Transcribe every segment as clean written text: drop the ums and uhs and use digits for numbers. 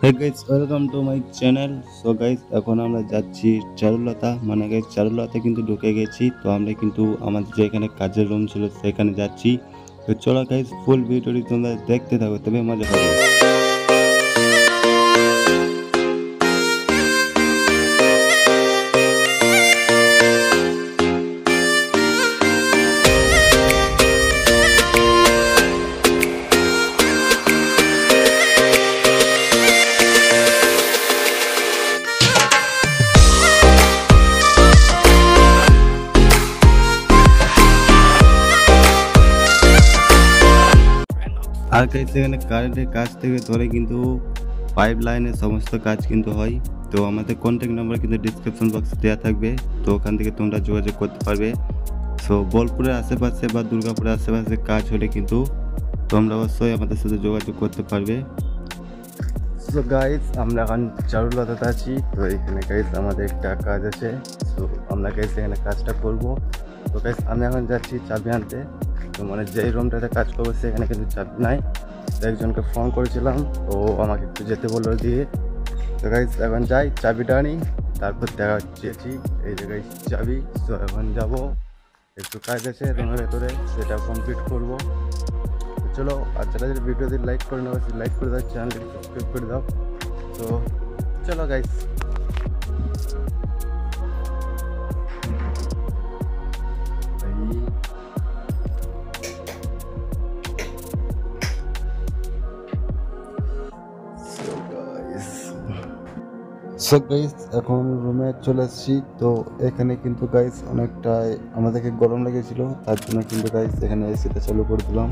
Hey guys, welcome to my channel. So guys, এখন আমরা যাচ্ছি চারুলতা, মানে guys চারুলতা কিন্তু ঢুকে গেছি। তো আমরা কিন্তু আমাদের যেখানে কাজের রুম ছিল সেখানে যাচ্ছি। তো চলো guys, ফুল ভিডিওটি তোমরা দেখতে থাকো, তবে মজা হবে। আর গাইস এখানে কারেন্টের কাজ থেকে ধরে কিন্তু পাইপ লাইনের সমস্ত কাজ কিন্তু হয়। তো আমাদের কন্ট্যাক্ট নাম্বার কিন্তু ডিসক্রিপশন বক্সে দেওয়া থাকবে, তো ওখান থেকে তোমরা যোগাযোগ করতে পারবে। সো বোলপুরের আশেপাশে বা দুর্গাপুরের আশেপাশে কাজ হলে কিন্তু তোমরা অবশ্যই আমাদের সাথে যোগাযোগ করতে পারবে। সো গাইস আমরা এখন চারুলতাতে আছি। তো এখানে গাইস আমাদের একটা কাজ আছে, তো আমরা গাইস এখানে কাজটা করব। তো গাইস আমি এখন যাচ্ছি চাবি আনতে। তো মানে যেই রুমটাতে কাজ করবো সেখানে কিন্তু চাবি নাই, তো একজনকে ফোন করেছিলাম, তো আমাকে একটু যেতে বললো দিয়ে। তো গাইস এখন যাই, চাবিটা আনি, তারপর দেখা হচ্ছে। এই জায়গায় চাবি। তো এখন যাব, একটু কাজ আছে রুমের ভেতরে, সেটা কমপ্লিট করবো। তো চলো, আর যারা যারা ভিডিওতে লাইক করে নেবো লাইক করে দাও, চ্যানেলটাকে সাবস্ক্রাইব করে দাও। তো চলো গাইস। সো গাইস এখন রুমে চলে এসেছি। তো এখানে কিন্তু গাইস অনেকটাই আমাদেরকে গরম লেগেছিল, তার জন্য কিন্তু গাইস এখানে এসিটা চালু করে দিলাম।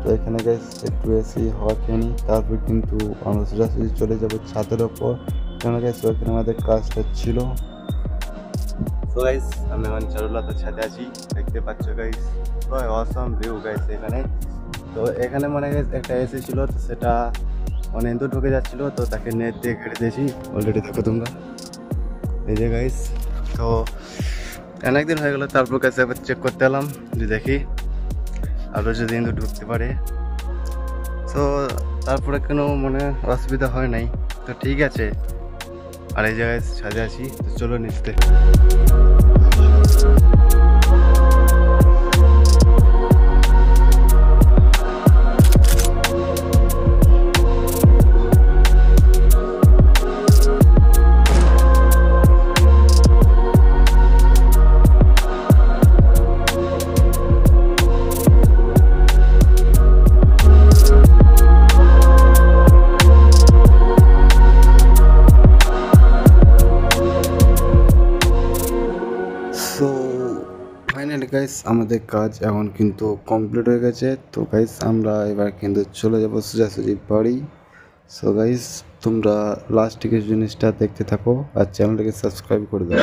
তো এখানে গাইস একটু এসি হাওয়া খেয়ে নিই, তারপর কিন্তু আমরা সোজাসুজি চলে যাবো ছাদের ওপর, কেন গাইস ওখানে আমাদের কাজটা ছিল। তো গাইস আমি এখন চারুলতার ছাদে আছি, দেখতে পাচ্ছ গাইস, অসাম ভিউ গাইস এখানে। তো এখানে মানে গাইস একটা এসি ছিল, তো সেটা মানে ইন্দুর ঢুকে যাচ্ছিল, তো তাকে নেট দিয়ে ঘিরে দিয়েছি অলরেডি, দেখো তোমরা এই যে গাইস। তো অনেকদিন হয়ে গেল, তারপর কাছে আবার চেক করতে এলাম যে দেখি আরও যদি ইন্দুর ঢুকতে পারে। তো তারপরে কোনো মানে অসুবিধা হয় নাই, তো ঠিক আছে। আর এই জায়গায় ছাদে আছি, তো চলো নিচতে। সো ফাইনালি গাইস আমাদের কাজ এখন কিন্তু কমপ্লিট হয়ে গেছে। তো গাইস আমরা এবার কিন্তু চলে যাবো সোজাসুজি বাড়ি। সো গাইস তোমরা লাস্ট কিছু জিনিসটা দেখতে থাকো আর চ্যানেলটাকে সাবস্ক্রাইব করে দাও।